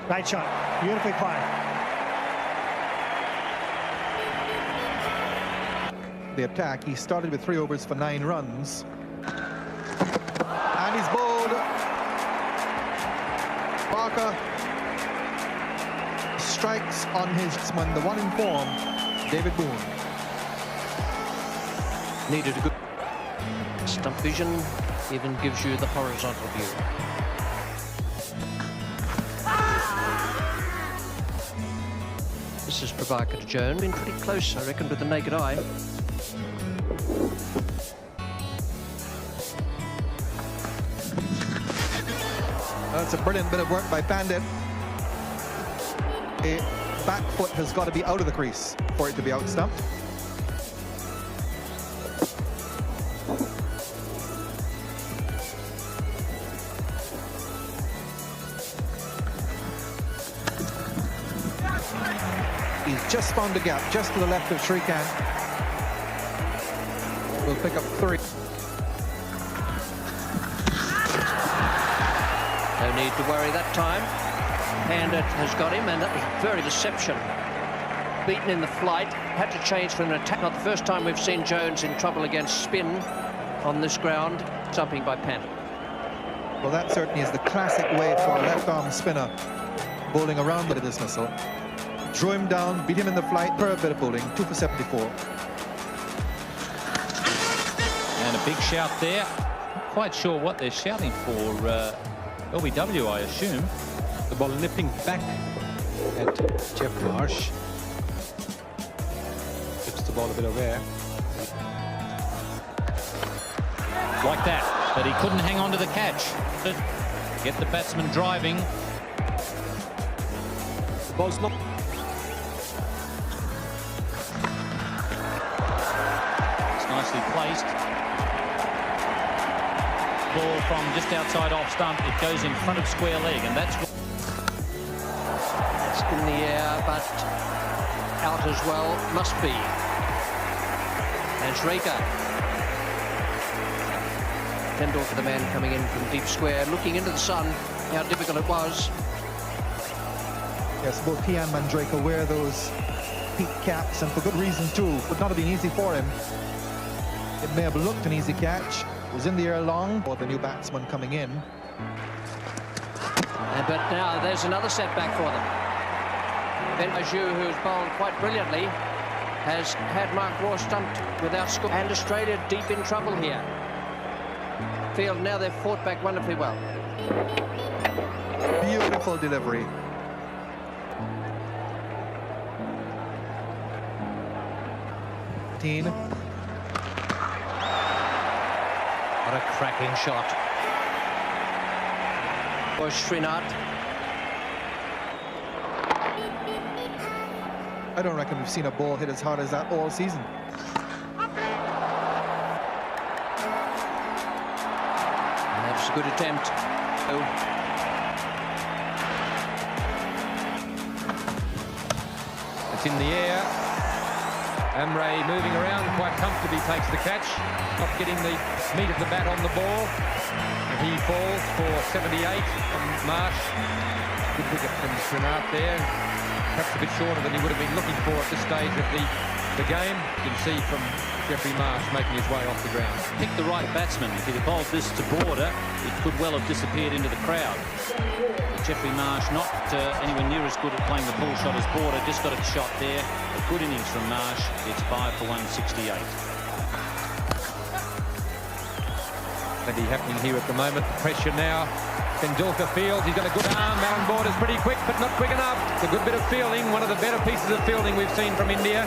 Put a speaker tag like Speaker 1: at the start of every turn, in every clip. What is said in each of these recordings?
Speaker 1: Great shot. Beautifully played.
Speaker 2: The attack, he started with 3 overs for 9 runs. And he's bowled. Parker strikes on his batsman, the one in form, David Boone.
Speaker 3: Needed a good stump vision, even gives you the horizontal view. This is Prabhakar to Jones. Been pretty close, I reckon, with the naked eye.
Speaker 2: That's a brilliant bit of work by Pandit. A back foot has got to be out of the crease for it to be out-stumped. He's just found a gap just to the left of Shrikant. We'll pick up 3.
Speaker 3: No need to worry that time. Pandit has got him, and that was very deception. Beaten in the flight, had to change from an attack. Not the first time we've seen Jones in trouble against spin on this ground. Stumping by Pandit.
Speaker 2: Well, that certainly is the classic way for a left-arm spinner bowling around the dismissal. Drew him down, beat him in the flight, per bit of bowling, 2 for 74.
Speaker 4: And a big shout there. Not quite sure what they're shouting for. LBW, I assume.
Speaker 5: The ball nipping back at Jeff Marsh. Gives the ball a bit of air.
Speaker 4: Like that, but he couldn't hang on to the catch. Get the batsman driving.
Speaker 5: The ball's not...
Speaker 4: It's nicely placed. Ball from just outside off stump. It goes in front of square leg, and that's what...
Speaker 3: It's in the air, but out as well. Must be. And Shrikant. Tendulkar, the man coming in from deep square, looking into the sun, how difficult it was.
Speaker 2: Yes, both he and Mandraker wear those peak caps, and for good reason too. Would not have been easy for him. It may have looked an easy catch. Was in the air long for the new batsman coming in.
Speaker 3: But now there's another setback for them. Ben Baju, who's bowled quite brilliantly, has had Mark Waugh stumped without score. And Australia deep in trouble here. Field, now they've fought back wonderfully well.
Speaker 2: Beautiful delivery.
Speaker 3: What a cracking shot. For Srinath.
Speaker 2: I don't reckon we've seen a ball hit as hard as that all season.
Speaker 3: That's a good attempt. Oh.
Speaker 5: It's in the air. Amray moving around quite comfortably, takes the catch, not getting the meat of the bat on the ball. And he falls for 78 from Marsh. Good wicket from Srinath there. Perhaps a bit shorter than he would have been looking for at this stage of the game. You can see from Jeffrey Marsh making his way off the ground.
Speaker 4: Pick the right batsman. If he'd bowled this to border, it could well have disappeared into the crowd. But Jeffrey Marsh not anywhere near as good at playing the pull shot as Border. Just got a shot there. A good innings from Marsh. It's 5 for 168.
Speaker 5: Plenty happening here at the moment. The pressure now. Tendulkar fields. He's got a good arm. Aaron Border's pretty quick, but not quick enough. It's a good bit of fielding. One of the better pieces of fielding we've seen from India.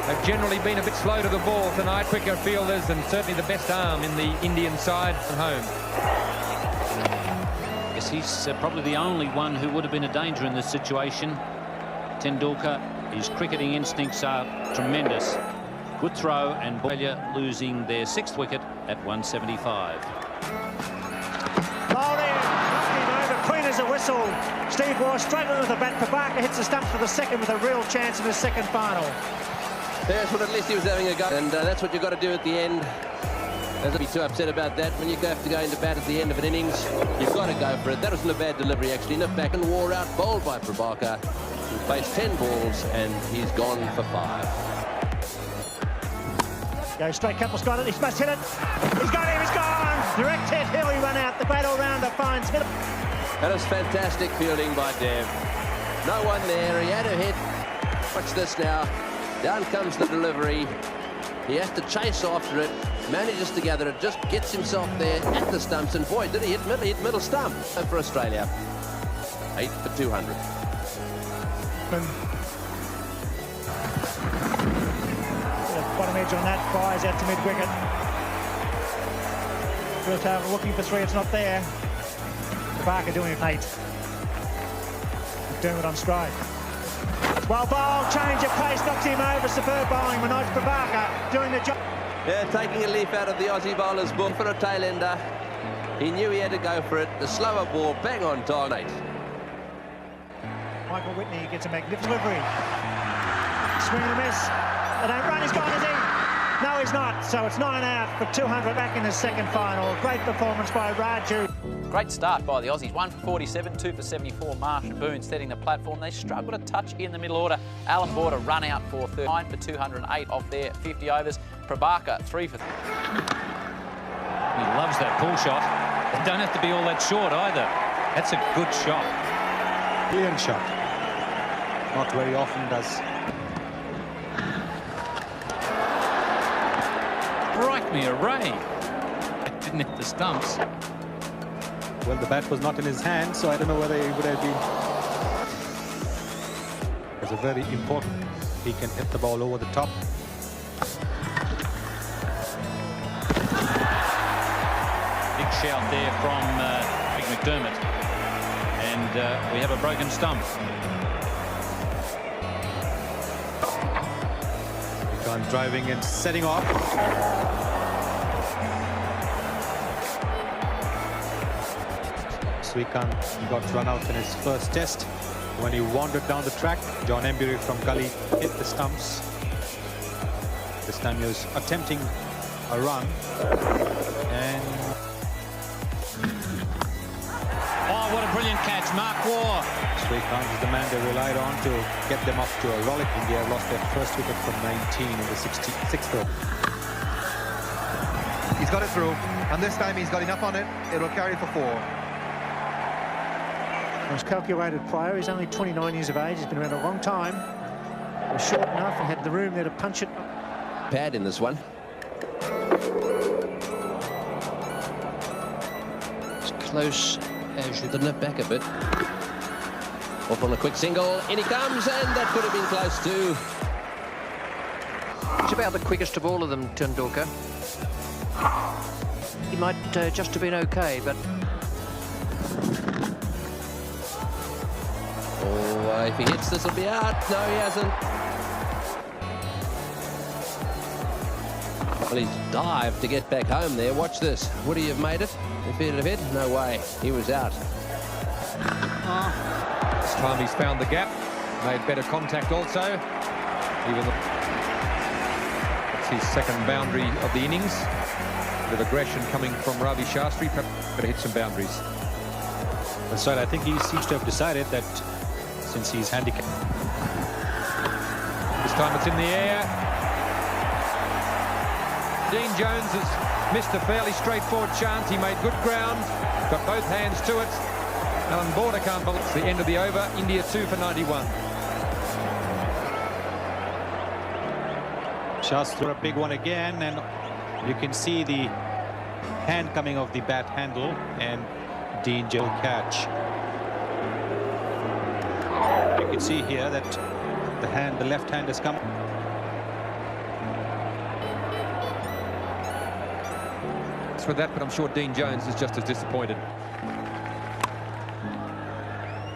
Speaker 5: They've generally been a bit slow to the ball tonight. Quicker fielders, and certainly the best arm in the Indian side at home.
Speaker 4: Yes, he's probably the only one who would have been a danger in this situation. Tendulkar, his cricketing instincts are tremendous. Good throw, and Australia losing their 6th wicket at 175.
Speaker 1: Bowled in, knocking over, clean as a whistle. Steve Waugh straight under the bat. Prabhakar hits the stumps for the second with a real chance in the second final.
Speaker 3: There's what at least he was having a go, and that's what you've got to do at the end. Don't be too upset about that. When you have to go into bat at the end of an innings, you've got to go for it. That wasn't a bad delivery, actually. Nipped back and wore out, bowled by Prabhakar. He faced 10 balls, and he's gone for 5.
Speaker 1: Goes straight, Couple's got it, he must hit it. He's got him, he's gone! Direct hit, Hilly run out. The great all-rounder finds middle.
Speaker 3: That was fantastic fielding by Dev. No one there, he had a hit. Watch this now. Down comes the delivery. He has to chase after it, manages to gather it, just gets himself there at the stumps, and boy, did he hit middle stump for Australia. 8 for 200.
Speaker 1: Bottom edge on that, fires out to mid-wicket. First half looking for 3, it's not there. Barker doing it 8. McDermott on strike. Well bowled, change of pace, knocks him over. Superb bowling, Manoj Prabhakar doing the job.
Speaker 3: Yeah, taking a leaf out of the Aussie bowler's book for a tail-ender. He knew he had to go for it. The slower ball, bang on target.
Speaker 1: Michael Whitney gets a magnificent delivery. Swing and a miss. They don't run, he's gone, is he? No, he's not. So it's 9 out for 200 back in the second final. Great performance by Raju.
Speaker 6: Great start by the Aussies. 1 for 47, 2 for 74. Marsh and Boone setting the platform. They struggled a touch in the middle order. Alan Border run out for 39 for 208 off their 50 overs. Prabhakar 3 for...
Speaker 4: He loves that pull shot. It don't have to be all that short either. That's a good shot.
Speaker 7: Brilliant shot. Not very often does.
Speaker 4: Strike me a ray. It didn't hit the stumps.
Speaker 7: Well, the bat was not in his hand, so I don't know whether he would have been. It's a very important. He can hit the ball over the top.
Speaker 4: Big shout there from Big McDermott. And we have a broken stump.
Speaker 7: Gone driving and setting off. Srikanth got run out in his first test. When he wandered down the track, John Embury from Gully hit the stumps. This time he was attempting a run. And...
Speaker 4: Oh, what a brilliant catch, Mark Waugh.
Speaker 7: Srikanth is the man they relied on to get them off to a rollick. India lost their first wicket from 19 in the 66th over.
Speaker 2: He's got it through, and this time he's got enough on it. It'll carry for 4.
Speaker 1: He's a calculated player. He's only 29 years of age. He's been around a long time. He was short enough and had the room there to punch it.
Speaker 3: Pad in this one. It's close as you could nip back a bit. Off on a quick single. In he comes, and that could have been close too. He's about the quickest of all of them, Tendulkar. He might just have been okay, but... Oh, if he hits this, he'll be out. No, he hasn't. Well, he's dived to get back home there. Watch this. Would he have made it if he'd have hit? No way. He was out.
Speaker 5: This time he's found the gap, made better contact also. Even though it's his second boundary of the innings. Bit of aggression coming from Ravi Shastri, but hit some boundaries.
Speaker 7: So I think he seems to have decided that since he's handicapped.
Speaker 5: This time it's in the air. Dean Jones has missed a fairly straightforward chance. He made good ground, got both hands to it. Alan Border can't believe it's the end of the over. India 2 for 91.
Speaker 7: Shastri a big one again, and you can see the hand coming off the bat handle, and Dean Jones catch. You can see here that the left hand has come.
Speaker 5: It's with that, but I'm sure Dean Jones is just as disappointed.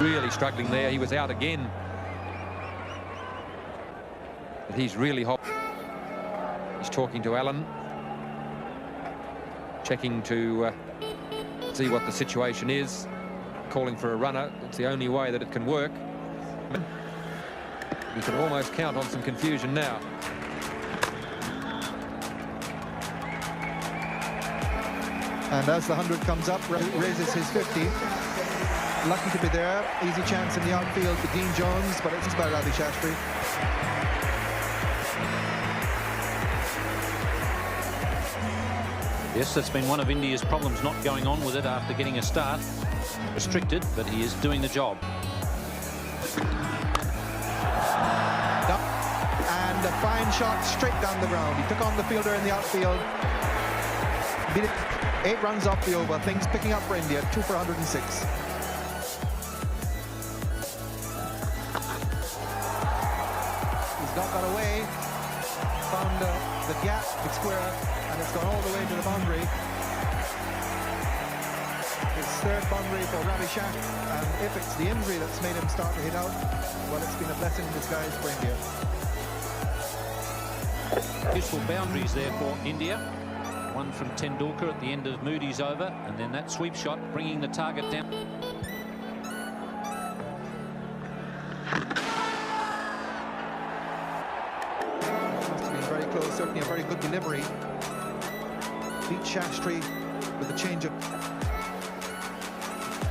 Speaker 5: Really struggling there. He was out again. But he's really hot. He's talking to Alan, checking to see what the situation is, calling for a runner. It's the only way that it can work. You can almost count on some confusion now.
Speaker 2: And as the 100 comes up, raises his 50. Lucky to be there. Easy chance in the outfield to Dean Jones, but it's by Ravi Shastri.
Speaker 4: Yes, that's been one of India's problems, not going on with it after getting a start. Restricted, but he is doing the job.
Speaker 2: And a fine shot straight down the ground. He took on the fielder in the outfield. Beat it 8 runs off the over. Things picking up for India. 2 for 106. He's got that away. Found the gap, big square, and it's gone all the way to the boundary. His third boundary for Ravi Shastri, and if it's the injury that's made him start to hit out, well, it's been a blessing in disguise for India.
Speaker 4: Useful boundaries there for India. One from Tendulkar at the end of Moody's over, and then that sweep shot bringing the target down.
Speaker 2: Must have been very close, certainly a very good delivery. Beat Shastri with a change of...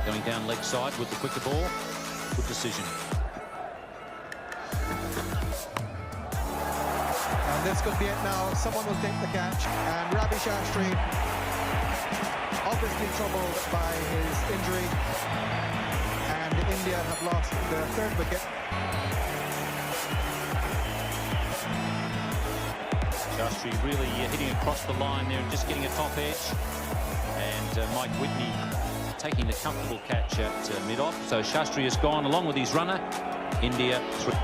Speaker 4: Going down leg side with the quicker ball. Good decision.
Speaker 2: And this could be it now. Someone will take the catch. And Ravi Shastri, obviously troubled by his injury. And India have lost their third wicket.
Speaker 4: Shastri really hitting across the line there and just getting a top edge. And Mike Whitney taking the comfortable catch at mid-off. So Shastri has gone along with his runner. India 3.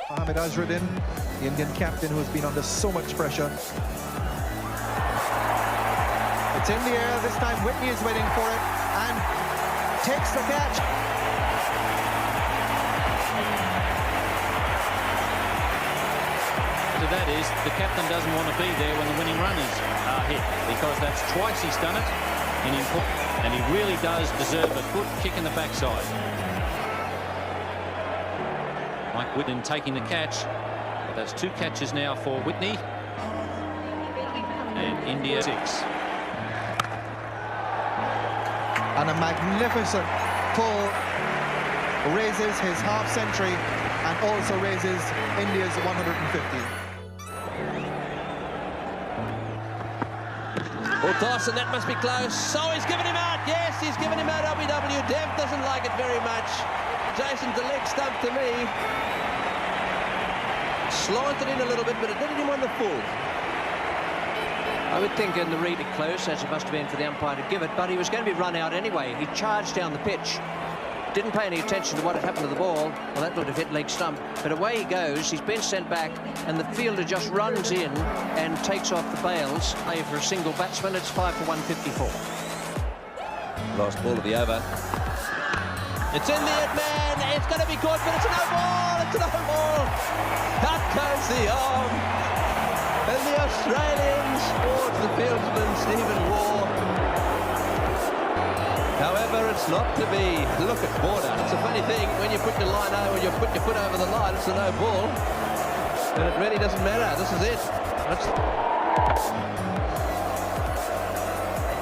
Speaker 2: Mohammad Azharuddin, the Indian captain who has been under so much pressure. It's in the air. This time Whitney is waiting for it and takes the catch.
Speaker 4: So that is, the captain doesn't want to be there when the winning runners are hit, because that's twice he's done it in important, and he really does deserve a good kick in the backside. Mike Whitney taking the catch, but that's 2 catches now for Whitney, and India 6.
Speaker 2: And a magnificent pull raises his half century and also raises India's 150.
Speaker 8: Well, Dawson, that must be close. So he's given him out. Yes, he's given him out. OBW. Dev doesn't like it very much. Jason, the leg stump to me. Slanted in a little bit, but it did him on the full.
Speaker 3: I would think in the read it close, as it must have been for the umpire to give it, but he was going to be run out anyway. He charged down the pitch. Didn't pay any attention to what had happened to the ball. Well, that would have hit leg stump. But away he goes. He's been sent back, and the fielder just runs in and takes off the bails. For a single batsman, it's 5 for 154.
Speaker 8: Last ball of the over. It's in the head, man. It's going to be caught, but it's a no ball. It's a no ball. Out goes the arm. And the Australians towards the fieldsman, Stephen Waugh. However, it's not to be. Look at Border. It's a funny thing, when you put your line over, when you put your foot over the line, it's a no ball. And it really doesn't matter. This is it.
Speaker 3: I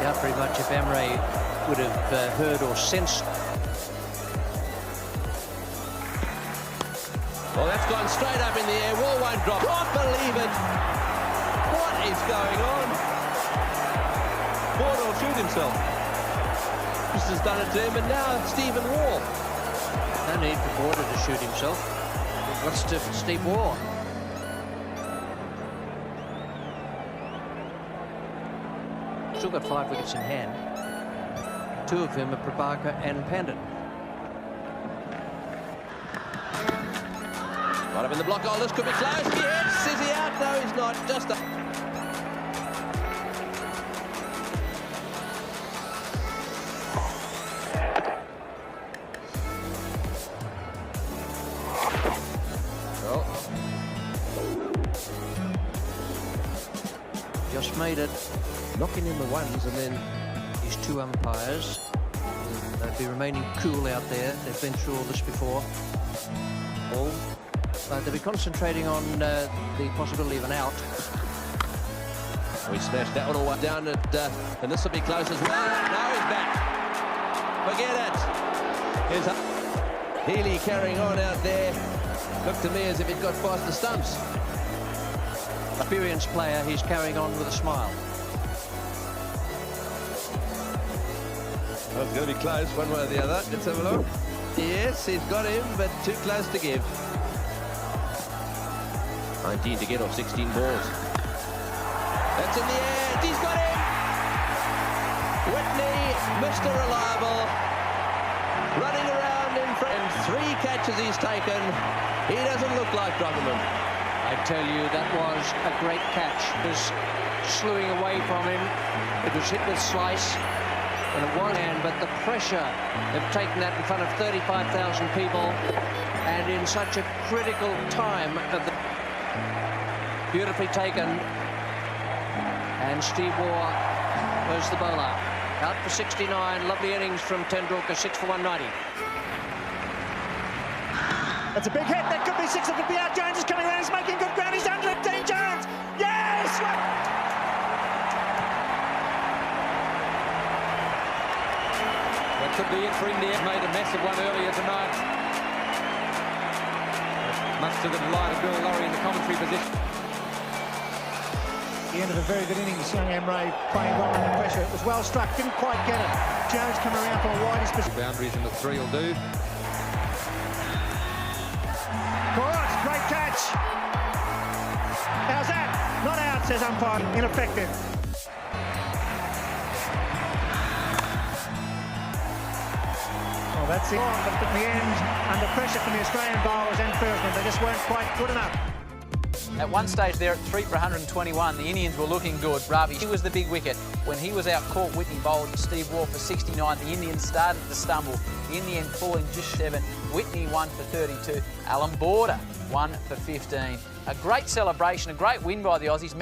Speaker 3: doubt very much if Amray would have heard or sensed.
Speaker 8: Well, that's gone straight up in the air. Waugh won't drop. Can't believe it. What is going on? Border will shoot himself. This has done it to him, and now Stephen Waugh.
Speaker 3: No need for Border to shoot himself. What's to Steve Waugh? Still got 5 wickets in hand. 2 of them are Prabhakar and Pandit.
Speaker 8: Right up in the block. Oh, this could be close. He hits. Is he out? No, he's not. Just a...
Speaker 3: Just made it, knocking in the ones, and then these 2 umpires. They'd be remaining cool out there. They've been through all this before. But they'll be concentrating on the possibility of an out.
Speaker 8: We smashed that one away down at, and this will be close as well. Now he's back. Forget it. Here's Healy carrying on out there. Looked to me as if he'd got past the stumps.
Speaker 3: Experienced player, he's carrying on with a smile.
Speaker 8: Well, it's going to be close one way or the other. Let's have a look. Yes, he's got him, but too close to give. 19 to get off 16 balls. That's in the air. He's got him. Whitney, Mr. Reliable, running around in front. 3 catches he's taken. He doesn't look like dropping them.
Speaker 3: I tell you, that was a great catch. It was slewing away from him. It was hit with slice, and it was hand, but the pressure of taking that in front of 35,000 people, and in such a critical time of the... Beautifully taken, and Steve Waugh was the bowler. Out for 69, lovely innings from Tendulkar, 6 for 190.
Speaker 1: That's a big hit. That could be 6. It could be out. Jones is coming around. He's making good ground. He's under it. Dean Jones. Yes!
Speaker 5: That could be it for India. Made a massive one earlier tonight. Much to the delight of Bill Lurry in the commentary position.
Speaker 1: The end of a very good innings. Young Emre playing well under pressure. It was well struck. Didn't quite get it. Jones coming around for a widest position.
Speaker 5: Boundaries in the 3 will do.
Speaker 1: Caught. Great catch. How's that? Not out, says umpire. Ineffective. Well, that's it. But at the end, under pressure from the Australian bowlers and fieldsmen, they just weren't quite good enough.
Speaker 6: At one stage there at 3 for 121, the Indians were looking good. Ravi, he was the big wicket. When he was out caught, Whitney bowled Steve Waugh for 69. The Indians started to stumble. In the end, falling just 7. Whitney 1 for 32. Alan Border 1 for 15. A great celebration, a great win by the Aussies.